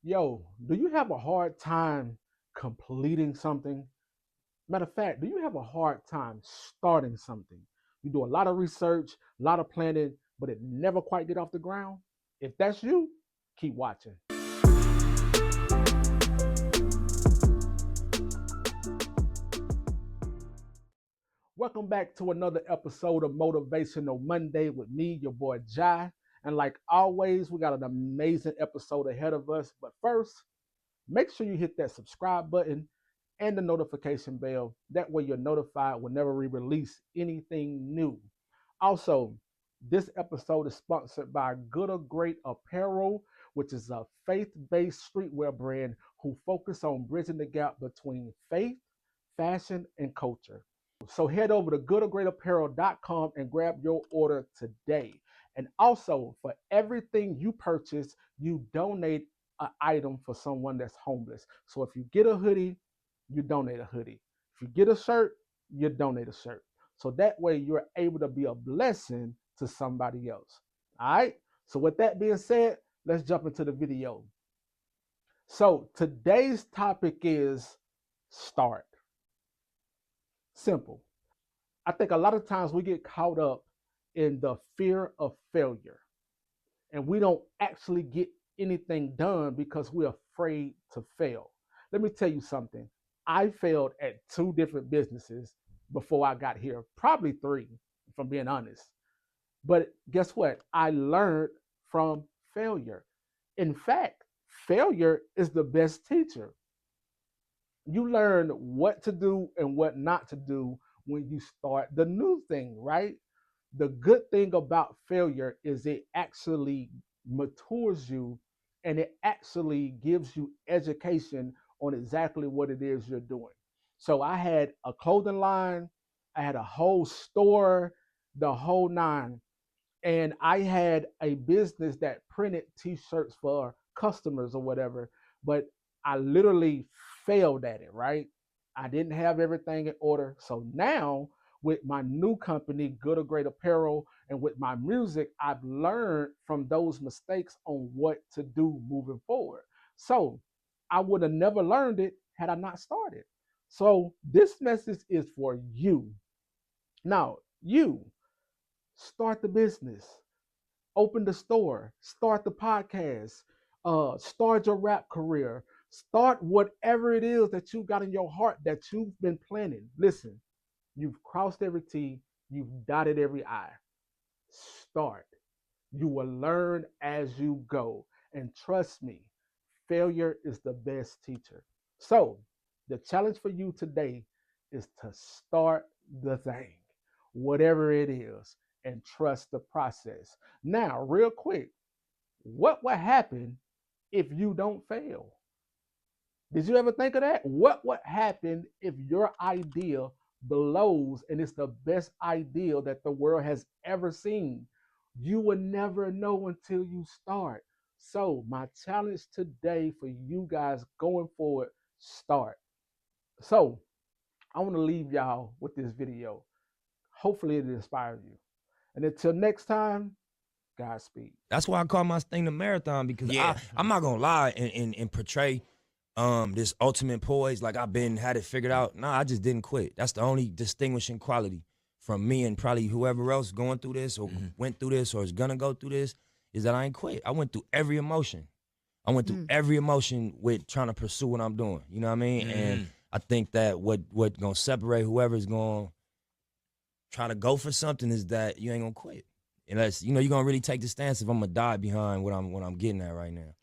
Yo, do you have a hard time completing something? Matter of fact, do you have a hard time starting something? You do a lot of research, a lot of planning, but it never quite get off the ground? If that's you, keep watching. Welcome back to another episode of Motivational Monday with me, your boy Jai. And like always, we got an amazing episode ahead of us. But first, make sure you hit that subscribe button and the notification bell. That way you're notified whenever we release anything new. Also, this episode is sponsored by Good or Great Apparel, which is a faith-based streetwear brand who focus on bridging the gap between faith, fashion, and culture. So head over to goodorgreatapparel.com and grab your order today. And also, for everything you purchase, you donate an item for someone that's homeless. So if you get a hoodie, you donate a hoodie. If you get a shirt, you donate a shirt. So that way you're able to be a blessing to somebody else. All right. So with that being said, let's jump into the video. So today's topic is start. Simple. I think a lot of times we get caught up in the fear of failure and we don't actually get anything done because we're afraid to fail. Let me tell you something. I failed at two different businesses before I got here, probably three, if I'm being honest. But guess what? I learned from failure. In fact, failure is the best teacher. You learn what to do and what not to do when you start the new thing, right? The good thing about failure is it actually matures you and it actually gives you education on exactly what it is you're doing. So I had a clothing line, I had a whole store, the whole nine, and I had a business that printed t-shirts for customers or whatever, but I literally failed at it, right? I didn't have everything in order. So now with my new company, Good or Great Apparel, and with my music, I've learned from those mistakes on what to do moving forward. So I would have never learned it had I not started. So this message is for you. Now, you start the business, open the store, start the podcast, start your rap career, start whatever it is that you got in your heart that you've been planning. Listen, you've crossed every T, you've dotted every I. Start. You will learn as you go. And trust me, failure is the best teacher. So, the challenge for you today is to start the thing, whatever it is, and trust the process. Now, real quick, what would happen if you don't fail? Did you ever think of that? What would happen if your idea blows and it's the best idea that the world has ever seen? You will never know until you start. So, my challenge today for you guys going forward, start. So, I want to leave y'all with this video. Hopefully, it inspires you. And until next time, Godspeed. That's why I call my thing the marathon because Yeah. I'm not gonna lie and portray this ultimate poise like I've been had it figured out. Nah, I just didn't quit. That's the only distinguishing quality from me and probably whoever else going through this or went through this or is gonna go through this is that I ain't quit. I went through every emotion. I went through every emotion with trying to pursue what I'm doing. You know what I mean? And I think that what gonna separate whoever's gonna try to go for something is that you ain't gonna quit. Unless you're gonna really take the stance if I'm gonna die behind what I'm getting at right now.